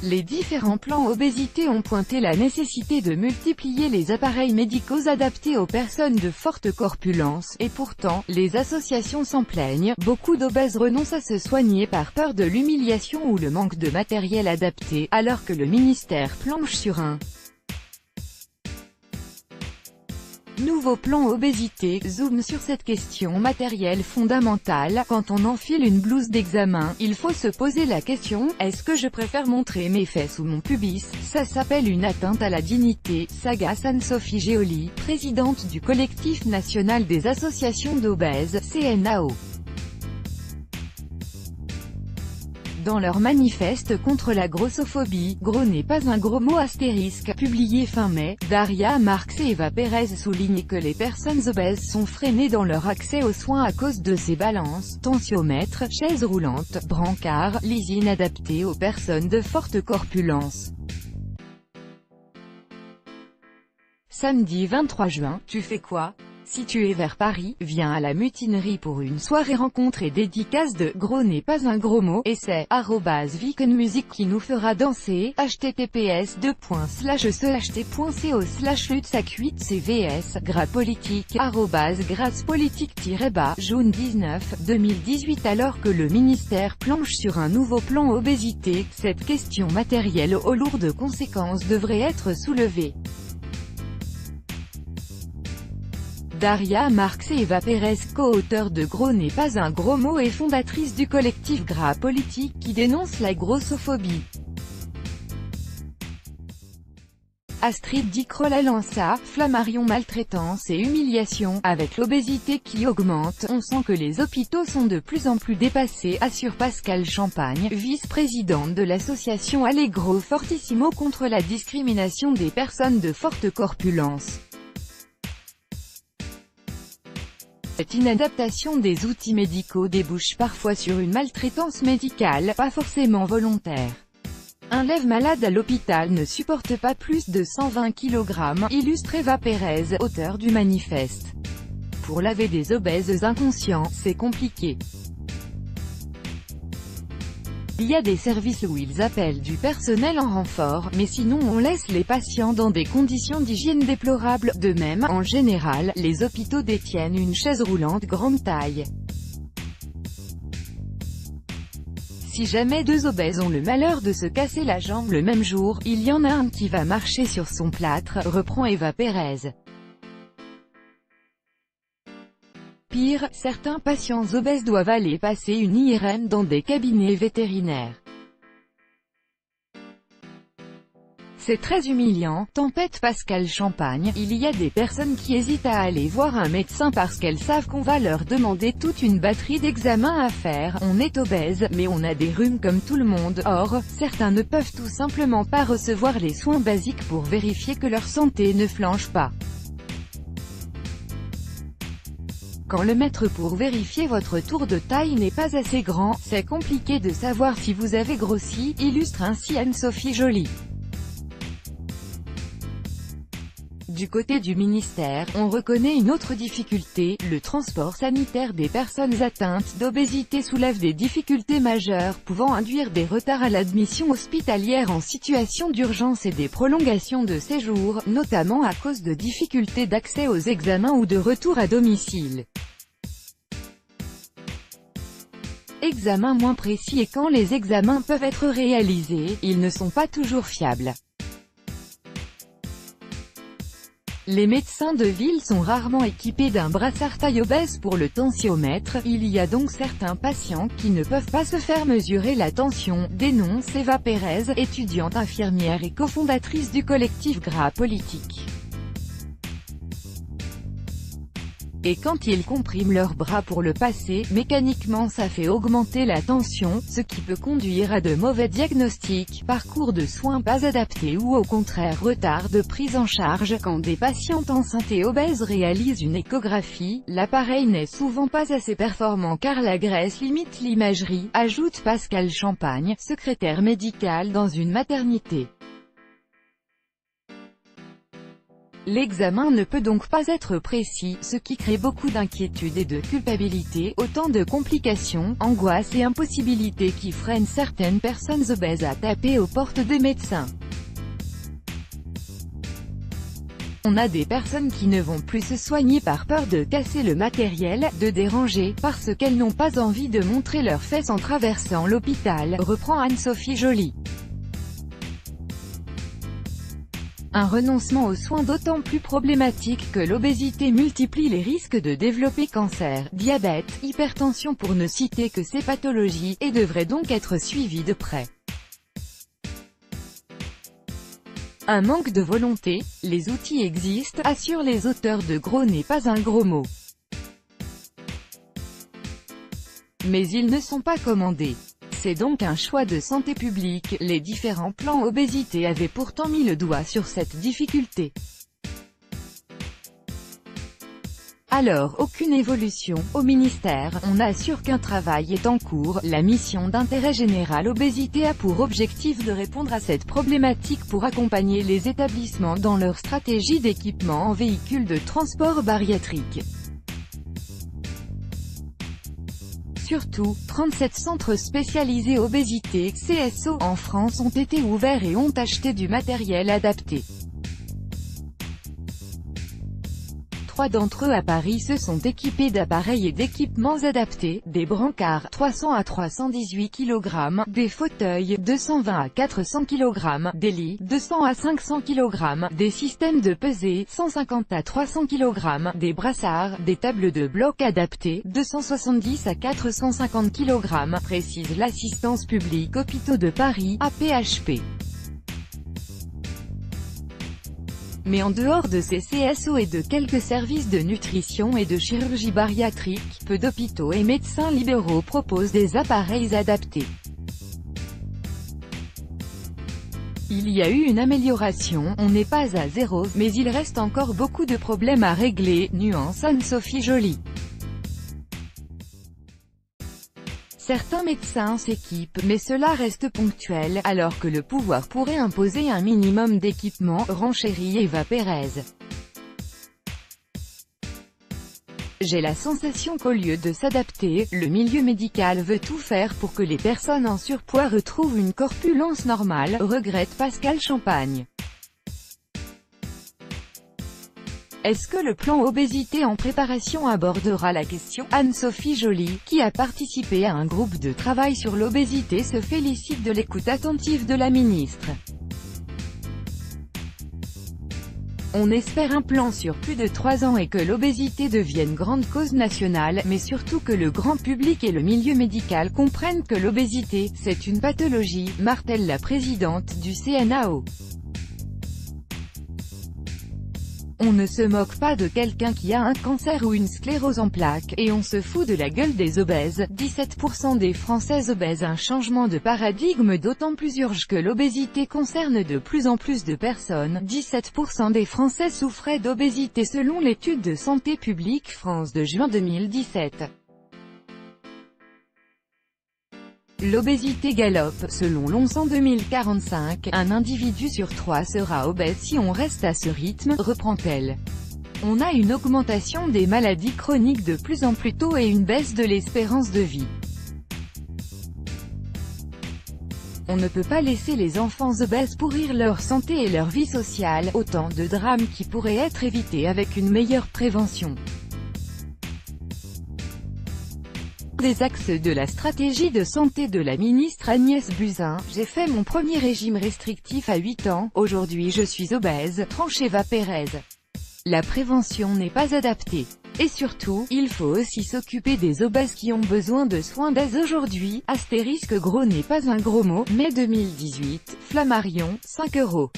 Les différents plans obésité ont pointé la nécessité de multiplier les appareils médicaux adaptés aux personnes de forte corpulence, et pourtant, les associations s'en plaignent, beaucoup d'obèses renoncent à se soigner par peur de l'humiliation ou le manque de matériel adapté, alors que le ministère planche sur un nouveau plan obésité, zoom sur cette question matérielle fondamentale. Quand on enfile une blouse d'examen, il faut se poser la question, est-ce que je préfère montrer mes fesses ou mon pubis? Ça s'appelle une atteinte à la dignité, s'agace Anne-Sophie Géoli, présidente du collectif national des associations d'obèses, CNAO. Dans leur manifeste contre la grossophobie, gros n'est pas un gros mot astérisque, publié fin mai, Daria Marx et Eva Pérez soulignent que les personnes obèses sont freinées dans leur accès aux soins à cause de ces balances, tensiomètres, chaises roulantes, brancards, lits inadaptés aux personnes de forte corpulence. Samedi 23 juin, tu fais quoi? Si tu es vers Paris, viens à la Mutinerie pour une soirée rencontre et dédicace de « Gros n'est pas un gros mot » et c'est @Vikenmusic qui nous fera danser, https://cht.co/lutte-cvs, gras politique, @graspolitique-bas, June 19, 2018. Alors que le ministère planche sur un nouveau plan obésité, cette question matérielle aux lourdes conséquences devrait être soulevée. Daria Marx et Eva Pérez, co-auteurs de Gros n'est pas un gros mot et fondatrice du collectif Gras Politique qui dénonce la grossophobie. Astrid Dicrol lança, Flammarion maltraitance et humiliation, avec l'obésité qui augmente, on sent que les hôpitaux sont de plus en plus dépassés, assure Pascale Champagne, vice-présidente de l'association Allegro Fortissimo contre la discrimination des personnes de forte corpulence. Cette inadaptation des outils médicaux débouche parfois sur une maltraitance médicale, pas forcément volontaire. Un lève malade à l'hôpital ne supporte pas plus de 120 kg, illustre Eva Pérez, auteure du manifeste. Pour laver des obèses inconscients, c'est compliqué. Il y a des services où ils appellent du personnel en renfort, mais sinon on laisse les patients dans des conditions d'hygiène déplorables. De même, en général, les hôpitaux détiennent une chaise roulante grande taille. Si jamais deux obèses ont le malheur de se casser la jambe le même jour, il y en a un qui va marcher sur son plâtre, reprend Eva Pérez. Pire, certains patients obèses doivent aller passer une IRM dans des cabinets vétérinaires. C'est très humiliant, tempête Pascale Champagne. Il y a des personnes qui hésitent à aller voir un médecin parce qu'elles savent qu'on va leur demander toute une batterie d'examens à faire. On est obèse, mais on a des rhumes comme tout le monde. Or, certains ne peuvent tout simplement pas recevoir les soins basiques pour vérifier que leur santé ne flanche pas. Quand le mètre pour vérifier votre tour de taille n'est pas assez grand, c'est compliqué de savoir si vous avez grossi, illustre ainsi Anne-Sophie Géoli. Du côté du ministère, on reconnaît une autre difficulté, le transport sanitaire des personnes atteintes d'obésité soulève des difficultés majeures pouvant induire des retards à l'admission hospitalière en situation d'urgence et des prolongations de séjour, notamment à cause de difficultés d'accès aux examens ou de retour à domicile. Examens moins précis et quand les examens peuvent être réalisés, ils ne sont pas toujours fiables. Les médecins de ville sont rarement équipés d'un brassard taille obèse pour le tensiomètre, il y a donc certains patients qui ne peuvent pas se faire mesurer la tension, dénonce Eva Pérez, étudiante infirmière et cofondatrice du collectif Gras Politique. Et quand ils compriment leurs bras pour le passer, mécaniquement ça fait augmenter la tension, ce qui peut conduire à de mauvais diagnostics, parcours de soins pas adaptés ou au contraire retard de prise en charge. Quand des patientes enceintes et obèses réalisent une échographie, l'appareil n'est souvent pas assez performant car la graisse limite l'imagerie, ajoute Pascale Champagne, secrétaire médicale dans une maternité. L'examen ne peut donc pas être précis, ce qui crée beaucoup d'inquiétude et de culpabilité, autant de complications, angoisses et impossibilités qui freinent certaines personnes obèses à taper aux portes des médecins. On a des personnes qui ne vont plus se soigner par peur de casser le matériel, de déranger, parce qu'elles n'ont pas envie de montrer leurs fesses en traversant l'hôpital, reprend Anne-Sophie Joly. Un renoncement aux soins d'autant plus problématique que l'obésité multiplie les risques de développer cancer, diabète, hypertension pour ne citer que ces pathologies, et devrait donc être suivi de près. Un manque de volonté, les outils existent, assurent les auteurs de Gros n'est pas un gros mot. Mais ils ne sont pas commandés. C'est donc un choix de santé publique, les différents plans obésité avaient pourtant mis le doigt sur cette difficulté. Alors, aucune évolution. Au ministère, on assure qu'un travail est en cours. La mission d'intérêt général obésité a pour objectif de répondre à cette problématique pour accompagner les établissements dans leur stratégie d'équipement en véhicules de transport bariatrique. Surtout, 37 centres spécialisés obésité, CSO, en France ont été ouverts et ont acheté du matériel adapté. 3 d'entre eux à Paris se sont équipés d'appareils et d'équipements adaptés, des brancards 300 à 318 kg, des fauteuils 220 à 400 kg, des lits 200 à 500 kg, des systèmes de pesée 150 à 300 kg, des brassards, des tables de bloc adaptées 270 à 450 kg, précise l'Assistance publique Hôpitaux de Paris, APHP. Mais en dehors de ces CSO et de quelques services de nutrition et de chirurgie bariatrique, peu d'hôpitaux et médecins libéraux proposent des appareils adaptés. Il y a eu une amélioration, on n'est pas à zéro, mais il reste encore beaucoup de problèmes à régler, nuance Anne-Sophie Joly. Certains médecins s'équipent, mais cela reste ponctuel, alors que le pouvoir pourrait imposer un minimum d'équipement, renchérit Eva Pérez. J'ai la sensation qu'au lieu de s'adapter, le milieu médical veut tout faire pour que les personnes en surpoids retrouvent une corpulence normale, regrette Pascal Champagne. Est-ce que le plan obésité en préparation abordera la question? Anne-Sophie Joly, qui a participé à un groupe de travail sur l'obésité, se félicite de l'écoute attentive de la ministre. On espère un plan sur plus de 3 ans et que l'obésité devienne grande cause nationale, mais surtout que le grand public et le milieu médical comprennent que l'obésité, c'est une pathologie, martèle la présidente du CNAO. On ne se moque pas de quelqu'un qui a un cancer ou une sclérose en plaques, et on se fout de la gueule des obèses. 17% des Français obèses. Un changement de paradigme d'autant plus urgent que l'obésité concerne de plus en plus de personnes. 17% des Français souffraient d'obésité selon l'étude de Santé publique France de juin 2017. L'obésité galope, selon l'OMS en 2045, un individu sur 3 sera obèse si on reste à ce rythme, reprend-elle. On a une augmentation des maladies chroniques de plus en plus tôt et une baisse de l'espérance de vie. On ne peut pas laisser les enfants obèses pourrir leur santé et leur vie sociale, autant de drames qui pourraient être évités avec une meilleure prévention. Des axes de la stratégie de santé de la ministre Agnès Buzyn, j'ai fait mon premier régime restrictif à 8 ans, aujourd'hui je suis obèse, tranche Eva Pérez. La prévention n'est pas adaptée. Et surtout, il faut aussi s'occuper des obèses qui ont besoin de soins dès aujourd'hui. Astérisque Gros n'est pas un gros mot, mai 2018, Flammarion, 5 €.